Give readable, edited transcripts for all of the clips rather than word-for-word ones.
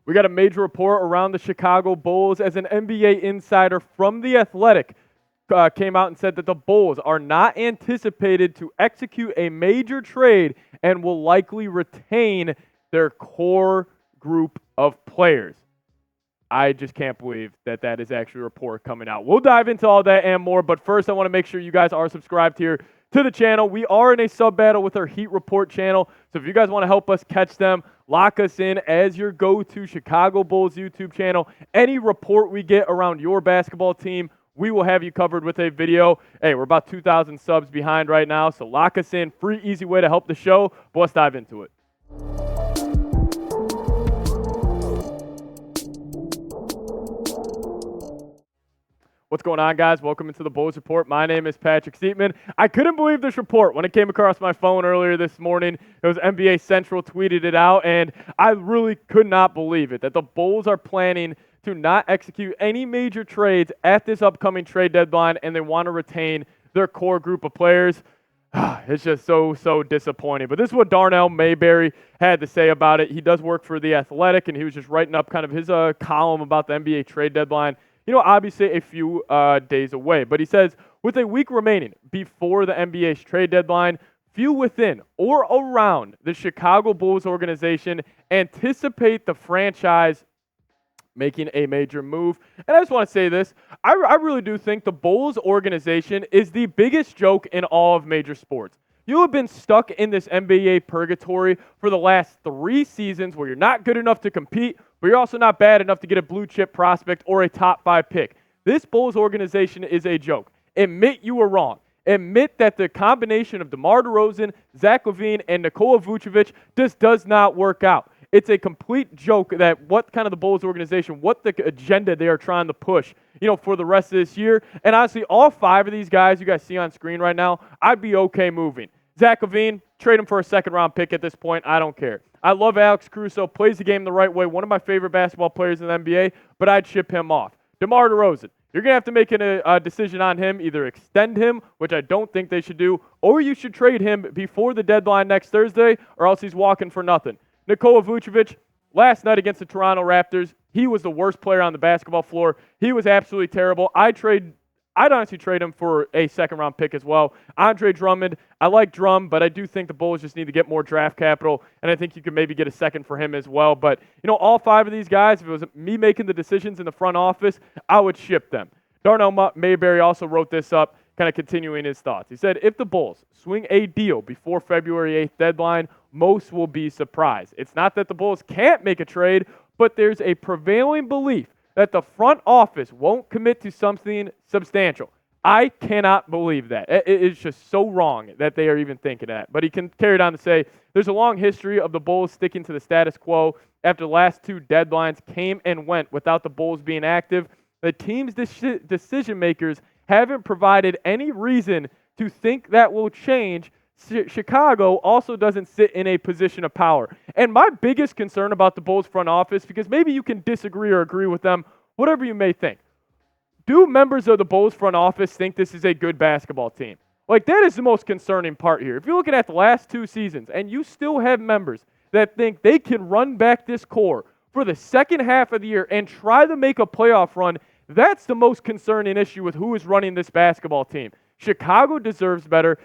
We got a major report around the Chicago Bulls as an NBA insider from The Athletic came out and said that the Bulls are not anticipated to execute a major trade and will likely retain their core group of players. I just can't believe that that is actually a report coming out. We'll dive into all that and more, but first I want to make sure you guys are subscribed here to the channel. We are in a sub battle with our Heat Report channel, so if you guys want to help us catch them, lock us in as your go-to Chicago Bulls YouTube channel. Any report we get around your basketball team, we will have you covered with a video. Hey, we're about 2,000 subs behind right now, so lock us in. Free, easy way to help the show, but let's dive into it. What's going on, guys? Welcome into the Bulls Report. My name is Patrick Siepman. I couldn't believe this report when it came across my phone earlier this morning. It was NBA Central tweeted it out, and I really could not believe it, that the Bulls are planning to not execute any major trades at this upcoming trade deadline, and they want to retain their core group of players. It's just so disappointing. But this is what Darnell Mayberry had to say about it. He does work for The Athletic, and he was just writing up kind of his column about the NBA trade deadline. You know, obviously a few days away. But he says, with a week remaining before the NBA's trade deadline, few within or around the Chicago Bulls organization anticipate the franchise making a major move. And I just want to say this. I really do think the Bulls organization is the biggest joke in all of major sports. You have been stuck in this NBA purgatory for the last 3 seasons where you're not good enough to compete, but you're also not bad enough to get a blue chip prospect or a top 5 pick. This Bulls organization is a joke. Admit you were wrong. Admit that the combination of DeMar DeRozan, Zach LaVine, and Nikola Vucevic just does not work out. It's a complete joke that what kind of the Bulls organization, what the agenda they are trying to push, for the rest of this year. And honestly, all 5 of these guys you guys see on screen right now, I'd be okay moving. Zach LaVine, trade him for a second-round pick at this point. I don't care. I love Alex Caruso, plays the game the right way, one of my favorite basketball players in the NBA, but I'd ship him off. DeMar DeRozan, you're going to have to make a decision on him, either extend him, which I don't think they should do, or you should trade him before the deadline next Thursday, or else he's walking for nothing. Nikola Vucevic, last night against the Toronto Raptors, he was the worst player on the basketball floor. He was absolutely terrible. I'd honestly trade him for a second-round pick as well. Andre Drummond, I like Drum, but I do think the Bulls just need to get more draft capital, and I think you could maybe get a second for him as well. But, all 5 of these guys, if it was me making the decisions in the front office, I would ship them. Darnell Mayberry also wrote this up, kind of continuing his thoughts. He said, if the Bulls swing a deal before February 8th deadline, most will be surprised. It's not that the Bulls can't make a trade, but there's a prevailing belief that the front office won't commit to something substantial. I cannot believe that. It is just so wrong that they are even thinking that. But he carried on to say, there's a long history of the Bulls sticking to the status quo after the last 2 deadlines came and went without the Bulls being active. The team's decision makers haven't provided any reason to think that will change. Chicago also doesn't sit in a position of power. And my biggest concern about the Bulls front office, because maybe you can disagree or agree with them, whatever you may think. Do members of the Bulls front office think this is a good basketball team? Like, that is the most concerning part here. If you're looking at the last 2 seasons and you still have members that think they can run back this core for the second half of the year and try to make a playoff run, that's the most concerning issue with who is running this basketball team. Chicago deserves better.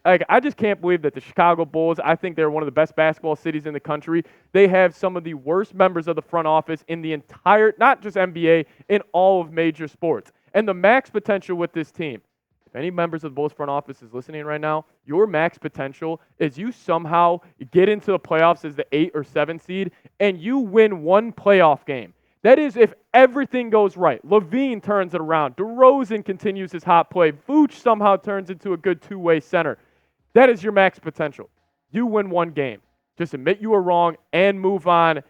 I just can't believe that the Chicago Bulls, I think they're one of the best basketball cities in the country. They have some of the worst members of the front office in the entire, not just NBA, in all of major sports. And the max potential with this team, if any members of the Bulls front office is listening right now, your max potential is you somehow get into the playoffs as the 8 or 7 seed and you win 1 playoff game. That is if everything goes right. LaVine turns it around. DeRozan continues his hot play. Vooch somehow turns into a good 2-way center. That is your max potential. You win 1 game. Just admit you were wrong and move on.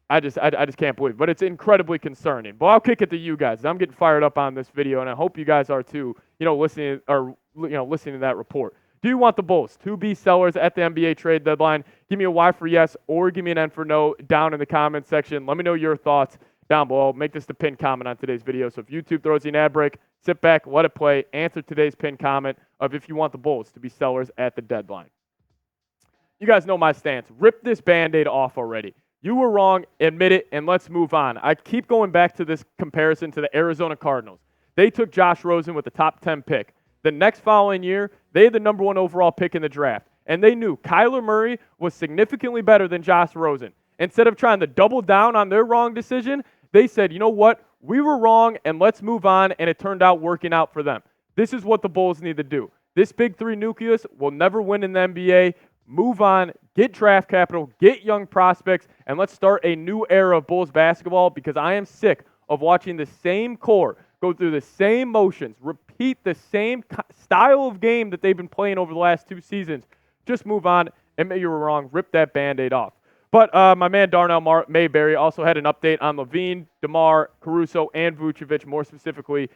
I just can't believe it. But it's incredibly concerning. But I'll kick it to you guys. I'm getting fired up on this video, and I hope you guys are too, listening to that report. Do you want the Bulls to be sellers at the NBA trade deadline? Give me a Y for yes or give me an N for no down in the comments section. Let me know your thoughts down below. Make this the pinned comment on today's video. So if YouTube throws you an ad break, sit back, let it play, answer today's pinned comment of if you want the Bulls to be sellers at the deadline. You guys know my stance. Rip this Band-Aid off already. You were wrong, admit it, and let's move on. I keep going back to this comparison to the Arizona Cardinals. They took Josh Rosen with the top 10 pick. The next following year, they had the number 1 overall pick in the draft. And they knew Kyler Murray was significantly better than Josh Rosen. Instead of trying to double down on their wrong decision, they said, you know what? We were wrong, and let's move on, and it turned out working out for them. This is what the Bulls need to do. This Big Three nucleus will never win in the NBA. Move on, get draft capital, get young prospects, and let's start a new era of Bulls basketball because I am sick of watching the same core go through the same motions, repeat the same style of game that they've been playing over the last 2 seasons. Just move on, admit you were wrong, rip that Band-Aid off. But my man Darnell Mayberry also had an update on LaVine, DeMar, Caruso, and Vucevic, more specifically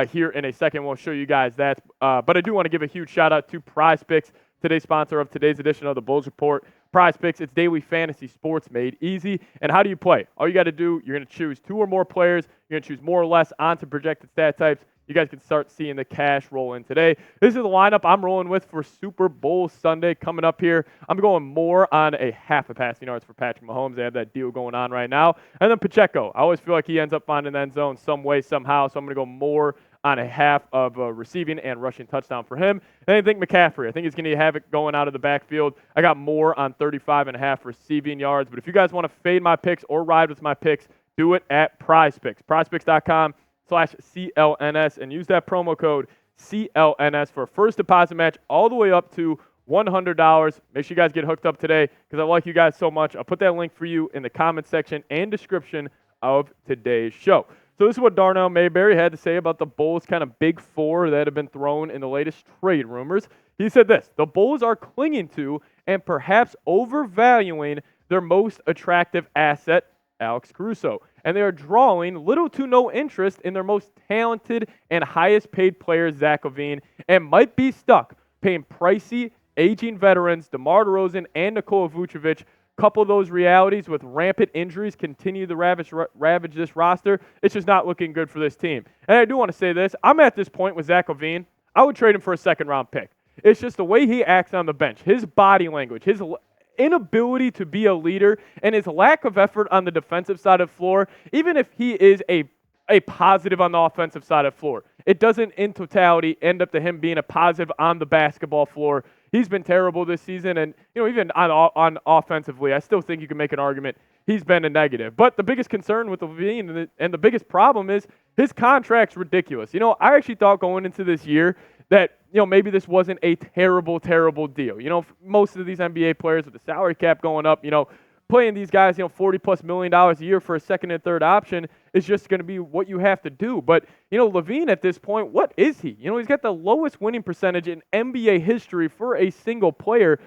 here in a second. We'll show you guys that. But I do want to give a huge shout-out to PrizePicks, today's sponsor of today's edition of the Bulls Report. PrizePicks, it's daily fantasy sports made easy. And how do you play? All you got to do, you're going to choose 2 or more players. You're going to choose more or less onto projected stat types. You guys can start seeing the cash roll in today. This is the lineup I'm rolling with for Super Bowl Sunday coming up here. I'm going more on a half a passing yards for Patrick Mahomes. They have that deal going on right now. And then Pacheco. I always feel like he ends up finding the end zone some way, somehow. So I'm going to go more on a half of receiving and rushing touchdown for him. And I think McAfee. I think he's going to have it going out of the backfield. I got more on 35.5 receiving yards. But if you guys want to fade my picks or ride with my picks, do it at PrizePicks. PrizePicks.com/CLNS and use that promo code CLNS for a first deposit match all the way up to $100. Make sure you guys get hooked up today because I like you guys so much. I'll put that link for you in the comment section and description of today's show. So this is what Darnell Mayberry had to say about the Bulls' kind of big 4 that have been thrown in the latest trade rumors. He said this: the Bulls are clinging to and perhaps overvaluing their most attractive asset, Alex Caruso, and they are drawing little to no interest in their most talented and highest paid player, Zach LaVine, and might be stuck paying pricey, aging veterans, DeMar DeRozan and Nikola Vucevic. Couple those realities with rampant injuries continue to ravage this roster. It's just not looking good for this team. And I do want to say this. I'm at this point with Zach LaVine. I would trade him for a second-round pick. It's just the way he acts on the bench, his body language, his inability to be a leader, and his lack of effort on the defensive side of the floor, even if he is a positive on the offensive side of the floor. It doesn't, in totality, end up to him being a positive on the basketball floor. He's been terrible this season, and even on offensively, I still think you can make an argument he's been a negative. But the biggest concern with LaVine and the biggest problem is his contract's ridiculous. I actually thought going into this year that maybe this wasn't a terrible, terrible deal. Most of these NBA players with the salary cap going up, playing these guys, $40+ million a year for a second and third option is just going to be what you have to do. But, LaVine at this point, what is he? He's got the lowest winning percentage in NBA history for a single player.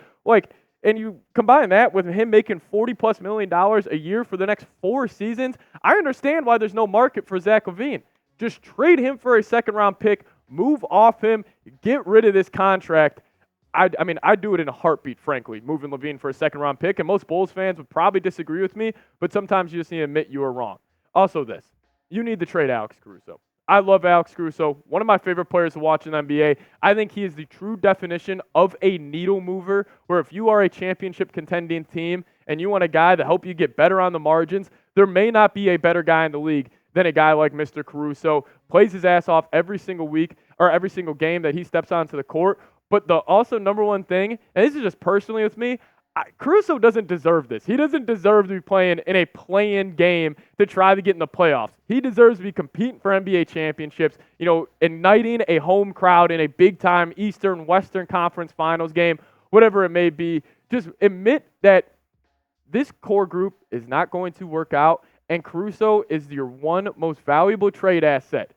And you combine that with him making $40+ million a year for the next 4 seasons, I understand why there's no market for Zach LaVine. Just trade him for a second-round pick, move off him, get rid of this contract. I'd do it in a heartbeat, frankly, moving LaVine for a second-round pick, and most Bulls fans would probably disagree with me, but sometimes you just need to admit you are wrong. Also this, you need to trade Alex Caruso. I love Alex Caruso, one of my favorite players to watch in the NBA. I think he is the true definition of a needle mover, where if you are a championship contending team and you want a guy to help you get better on the margins, there may not be a better guy in the league than a guy like Mr. Caruso. Plays his ass off every single week or every single game that he steps onto the court. But the also number one thing, and this is just personally with me, Caruso doesn't deserve this. He doesn't deserve to be playing in a play-in game to try to get in the playoffs. He deserves to be competing for NBA championships, igniting a home crowd in a big-time Eastern, Western Conference Finals game, whatever it may be. Just admit that this core group is not going to work out, and Caruso is your one most valuable trade asset.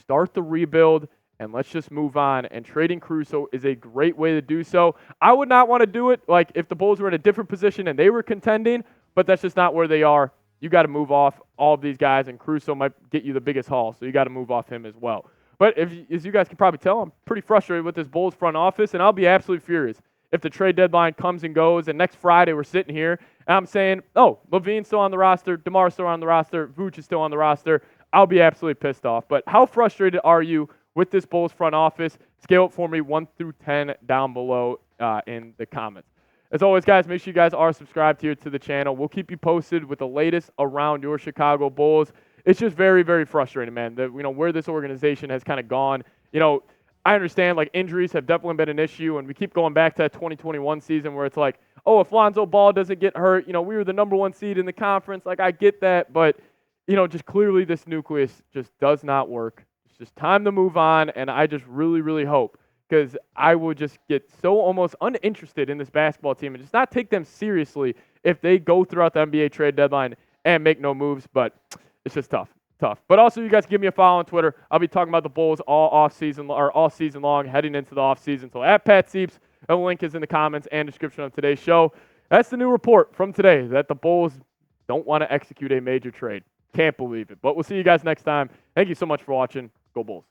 Start the rebuild, and let's just move on. And trading Caruso is a great way to do so. I would not want to do it like if the Bulls were in a different position and they were contending, but that's just not where they are. You got to move off all of these guys, and Caruso might get you the biggest haul, so you got to move off him as well. But as you guys can probably tell, I'm pretty frustrated with this Bulls front office, and I'll be absolutely furious if the trade deadline comes and goes, and next Friday we're sitting here, and I'm saying, oh, LaVine's still on the roster, DeMar's still on the roster, Vooch is still on the roster. I'll be absolutely pissed off. But how frustrated are you with this Bulls front office? Scale it for me 1 through 10 down below in the comments. As always, guys, make sure you guys are subscribed here to the channel. We'll keep you posted with the latest around your Chicago Bulls. It's just very, very frustrating, man, that, where this organization has kind of gone. I understand, injuries have definitely been an issue, and we keep going back to that 2021 season where it's like, oh, if Lonzo Ball doesn't get hurt, we were the number 1 seed in the conference. I get that, but, just clearly this nucleus just does not work. It's just time to move on, and I just really, really hope, because I would just get so almost uninterested in this basketball team and just not take them seriously if they go throughout the NBA trade deadline and make no moves, but it's just tough. But also, you guys give me a follow on Twitter. I'll be talking about the Bulls all season long, heading into the off season. So at Pat Sieps, the link is in the comments and description of today's show. That's the new report from today, that the Bulls don't want to execute a major trade. Can't believe it. But we'll see you guys next time. Thank you so much for watching. Go Bulls.